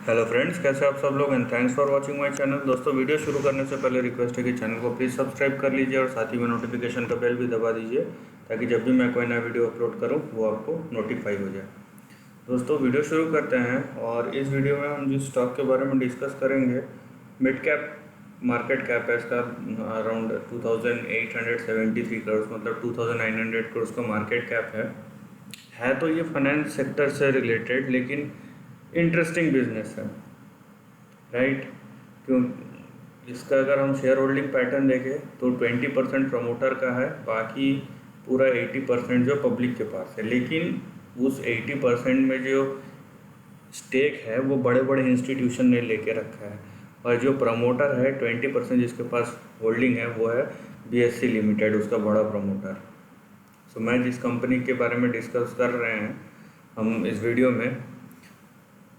Hello friends, कैसे आप सब लोग। And thanks for watching my channel. दोस्तों, वीडियो शुरू करने से पहले रिक्वेस्ट है कि चैनल को प्लीज़ सब्सक्राइब कर लीजिए और साथ ही में नोटिफिकेशन का बेल भी दबा दीजिए ताकि जब भी मैं कोई नया वीडियो अपलोड करूं वो आपको नोटिफाई हो जाए। दोस्तों, वीडियो शुरू करते हैं और इस वीडियो में हम जिस स्टॉक के बारे में डिस्कस करेंगे, मिड कैप मार्केट कैप है इसका अराउंड 2873 करोड़, मतलब 2900 करोड़ का मार्केट कैप है तो ये फाइनेंस सेक्टर से रिलेटेड लेकिन इंटरेस्टिंग बिजनेस है, राइट। क्यों? इसका अगर हम शेयर होल्डिंग पैटर्न देखें तो 20% प्रमोटर का है, बाकी पूरा 80% जो पब्लिक के पास है। लेकिन उस 80% में जो स्टेक है वो बड़े बड़े इंस्टीट्यूशन ने लेके रखा है, और जो प्रमोटर है 20% जिसके पास होल्डिंग है वो है बीएससी लिमिटेड, उसका बड़ा प्रमोटर। सो मैं जिस कंपनी के बारे में डिस्कस कर रहे हैं हम इस वीडियो में,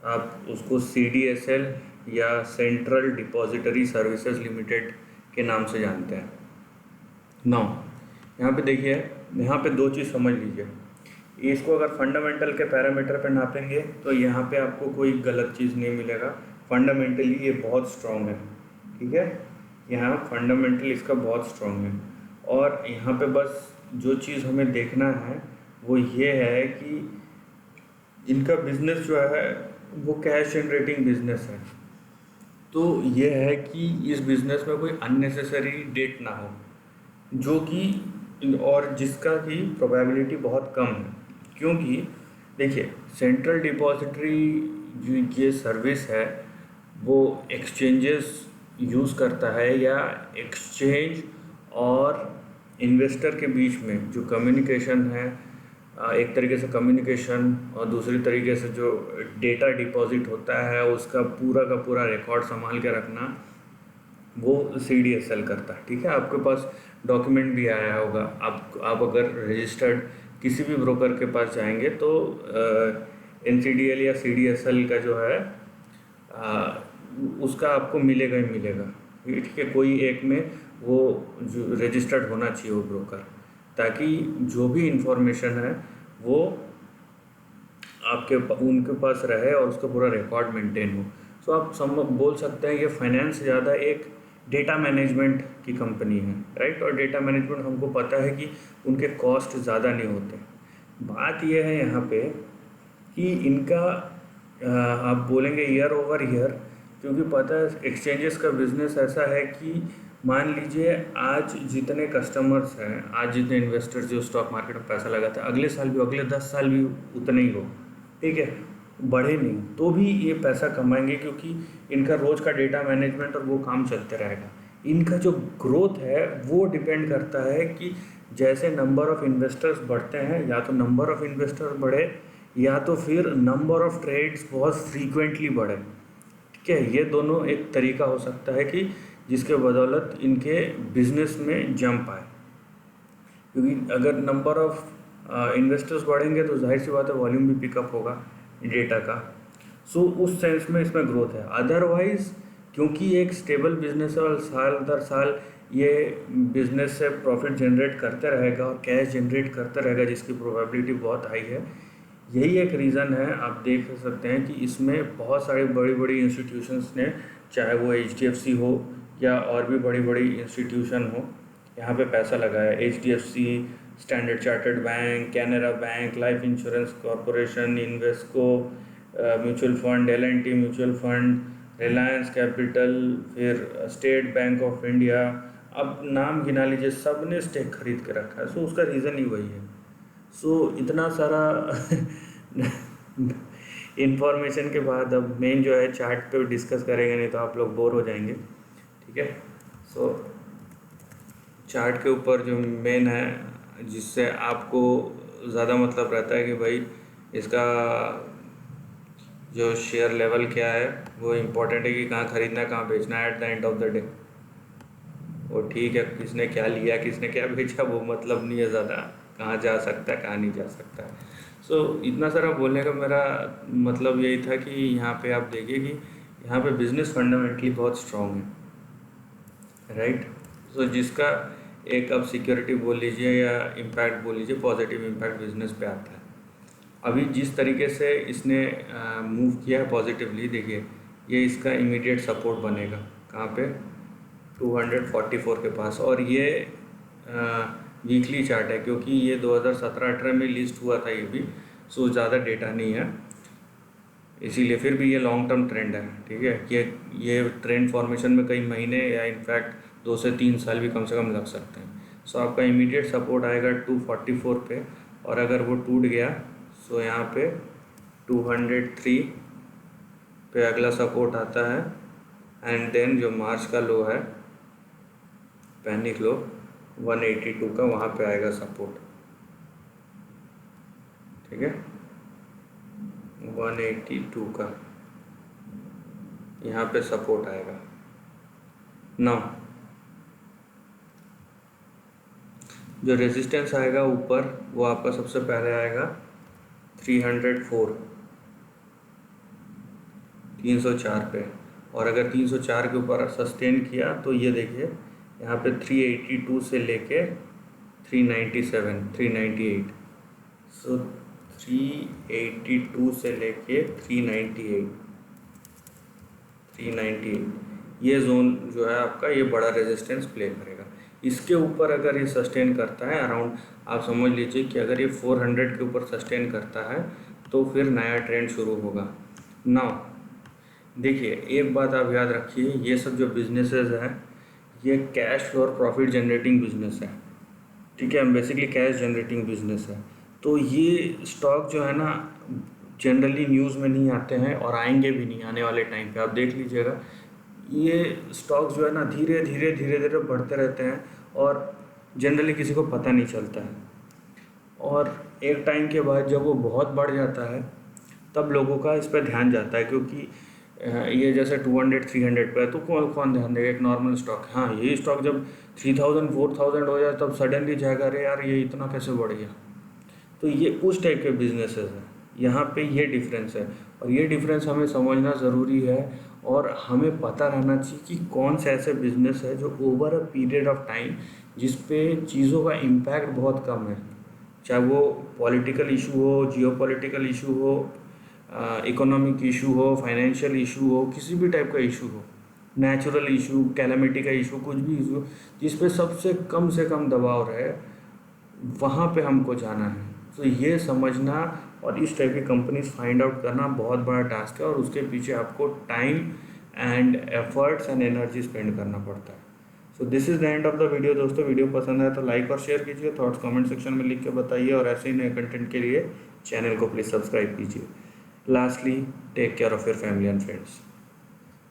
आप उसको CDSL या सेंट्रल डिपॉजिटरी सर्विसेज लिमिटेड के नाम से जानते हैं। नाउ यहाँ पे देखिए, यहाँ पे दो चीज़ समझ लीजिए। इसको अगर फंडामेंटल के पैरामीटर पे नापेंगे तो यहाँ पे आपको कोई गलत चीज़ नहीं मिलेगा। फंडामेंटली ये बहुत स्ट्रॉन्ग है, ठीक है। यहाँ फंडामेंटल इसका बहुत स्ट्रॉन्ग है, और यहाँ पे बस जो चीज़ हमें देखना है वो ये है कि इनका बिजनेस जो है वो कैश जनरेटिंग बिजनेस है। तो ये है कि इस बिज़नेस में कोई अननेसेसरी डेट ना हो, जो कि और जिसका की प्रोबेबिलिटी बहुत कम है। क्योंकि देखिए, सेंट्रल डिपॉजिटरी जो ये सर्विस है वो एक्सचेंजेस यूज़ करता है, या एक्सचेंज और इन्वेस्टर के बीच में जो कम्युनिकेशन है, एक तरीके से कम्युनिकेशन, और दूसरी तरीके से जो डेटा डिपॉजिट होता है उसका का पूरा रिकॉर्ड संभाल के रखना, वो CDSL करता है, ठीक है। आपके पास डॉक्यूमेंट भी आया होगा। आप अगर रजिस्टर्ड किसी भी ब्रोकर के पास जाएंगे तो NCDL या CDSL का जो है उसका आपको मिलेगा ही मिलेगा, ठीक है। कोई एक में वो जो रजिस्टर्ड होना चाहिए वो ब्रोकर, ताकि जो भी इंफॉर्मेशन है वो उनके पास रहे और उसका पूरा रिकॉर्ड मेंटेन हो। सो आप बोल सकते हैं ये फाइनेंस से ज़्यादा एक डेटा मैनेजमेंट की कंपनी है, राइट। और डेटा मैनेजमेंट हमको पता है कि उनके कॉस्ट ज़्यादा नहीं होते। बात यह है यहाँ पे कि इनका आप बोलेंगे ईयर ओवर ईयर, क्योंकि पता है एक्सचेंजेस का बिजनेस ऐसा है कि मान लीजिए आज जितने कस्टमर्स हैं, आज जितने इन्वेस्टर्स जो स्टॉक मार्केट में पैसा लगाते हैं, अगले साल भी, अगले 10 साल भी उतने ही हो, ठीक है, बढ़े नहीं तो भी ये पैसा कमाएंगे, क्योंकि इनका रोज़ का डेटा मैनेजमेंट और वो काम चलते रहेगा। इनका जो ग्रोथ है वो डिपेंड करता है कि जैसे नंबर ऑफ़ इन्वेस्टर्स बढ़ते हैं, या तो नंबर ऑफ़ इन्वेस्टर्स बढ़े, या तो फिर नंबर ऑफ़ ट्रेड्स बहुत फ्रीक्वेंटली बढ़े, ठीक है। ये दोनों एक तरीका हो सकता है कि जिसके बदौलत इनके बिजनेस में जंप आए, क्योंकि अगर नंबर ऑफ़ इन्वेस्टर्स बढ़ेंगे तो जाहिर सी बात है वॉल्यूम भी पिकअप होगा डेटा का। सो उस सेंस में इसमें ग्रोथ है। अदरवाइज़ क्योंकि एक स्टेबल बिजनेस है और साल दर साल ये बिजनेस से प्रॉफिट जनरेट करते रहेगा और कैश जनरेट करता रहेगा, जिसकी प्रोबेबिलिटी बहुत हाई है। यही एक रीज़न है, आप देख सकते हैं कि इसमें बहुत सारी बड़ी बड़ी इंस्टीट्यूशंस ने, चाहे वो HDFC हो या और भी बड़ी बड़ी इंस्टीट्यूशन हो, यहाँ पे पैसा लगाया। HDFC, standard chartered bank, Canara bank, life insurance corporation, Invesco mutual fund, L&T mutual fund, Reliance capital, फिर स्टेट बैंक ऑफ इंडिया, अब नाम गिना लीजिए, सब ने स्टेक खरीद के रखा है। सो उसका रीज़न ही वही है। सो इतना सारा इंफॉर्मेशन के बाद अब मेन जो है चार्ट पे डिस्कस करेंगे, नहीं तो आप लोग बोर हो जाएंगे, ठीक है। सो चार्ट के ऊपर जो मेन है, जिससे आपको ज़्यादा मतलब रहता है कि भाई इसका जो शेयर लेवल क्या है, वो इम्पोर्टेंट है कि कहाँ ख़रीदना है, कहाँ बेचना है at the end of the day. वो ठीक है, किसने क्या लिया, किसने क्या बेचा, वो मतलब नहीं है ज़्यादा, कहाँ जा सकता है, कहाँ नहीं जा सकता है। सो इतना सारा बोलने का मेरा मतलब यही था कि यहाँ पे आप देखिए कि यहाँ पे बिज़नेस फंडामेंटली बहुत स्ट्रॉन्ग है, राइट। सो जिसका एक अब सिक्योरिटी बोल लीजिए या इम्पैक्ट बोल लीजिए, पॉजिटिव इम्पैक्ट बिजनेस पे आता है। अभी जिस तरीके से इसने मूव किया है पॉजिटिवली, देखिए ये इसका इमीडिएट सपोर्ट बनेगा कहाँ पे 244 के पास। और ये वीकली चार्ट है क्योंकि ये 2017-18 में लिस्ट हुआ था ये भी, सो ज़्यादा डेटा नहीं है इसीलिए। फिर भी ये लॉन्ग टर्म ट्रेंड है, ठीक है। ये ट्रेंड फॉर्मेशन में कई महीने या इनफैक्ट 2 से 3 साल भी कम से कम लग सकते हैं। सो आपका इमीडिएट सपोर्ट आएगा 244 पे, और अगर वो टूट गया सो यहाँ पे 203 पे अगला सपोर्ट आता है। एंड देन जो मार्च का लो है, पैनिक लो 182 का, वहाँ पे आएगा सपोर्ट, ठीक है। 182 का यहाँ पे सपोर्ट आएगा। नाउ जो रेजिस्टेंस आएगा ऊपर वो आपका सबसे पहले आएगा 304 304 पे, और अगर 304 के ऊपर सस्टेन किया तो ये देखिए यहाँ पे 382 से लेके 397 398, सो 382 से लेके 398 ये जोन जो है आपका, ये बड़ा रेजिस्टेंस प्ले करेगा। इसके ऊपर अगर ये सस्टेन करता है अराउंड, आप समझ लीजिए कि अगर ये 400 के ऊपर सस्टेन करता है तो फिर नया ट्रेंड शुरू होगा। नाउ देखिए एक बात आप याद रखिए, ये सब जो बिजनेसेस हैं ये कैश फ्लो और प्रॉफिट जनरेटिंग बिजनेस है, ठीक है। बेसिकली कैश जनरेटिंग बिजनेस है। तो ये स्टॉक जो है ना जनरली न्यूज़ में नहीं आते हैं और आएंगे भी नहीं आने वाले टाइम पे। आप देख लीजिएगा ये स्टॉक जो है ना धीरे धीरे बढ़ते रहते हैं और जनरली किसी को पता नहीं चलता है, और एक टाइम के बाद जब वो बहुत बढ़ जाता है तब लोगों का इस पर ध्यान जाता है, क्योंकि ये जैसे 200-300 पे है तो कौन ध्यान देगा, एक नॉर्मल स्टॉक। हाँ, यही स्टॉक जब 3000-4000 हो जाए तब सडनली जाएगा, अरे यार ये इतना कैसे बढ़ गया। तो ये उस टाइप के बिजनेसेस हैं, यहाँ पे ये डिफरेंस है, और ये डिफरेंस हमें समझना ज़रूरी है। और हमें पता रहना चाहिए कि कौन से ऐसे बिजनेस है जो over a period of time जिस पे चीज़ों का इम्पैक्ट बहुत कम है, चाहे वो पॉलिटिकल इशू हो, जियोपॉलिटिकल इशू हो, इकोनॉमिक इशू हो, फाइनेंशियल इशू हो, किसी भी टाइप का इशू हो, नेचुरल इशू, कैलामिटी का इशू, कुछ भी इशू जिस पे सबसे कम से कम दबाव रहे, वहाँ पे हमको जाना है। तो ये समझना और इस टाइप की कंपनीज फाइंड आउट करना बहुत बड़ा टास्क है, और उसके पीछे आपको time and efforts and energy spend करना पड़ता है। So this is the end of the video. दोस्तों वीडियो पसंद आए तो लाइक और शेयर कीजिए, थॉट्स कमेंट सेक्शन में लिख के बताइए, और ऐसे ही नए कंटेंट के लिए चैनल को प्लीज़ सब्सक्राइब कीजिए। Lastly, take care of your family and friends.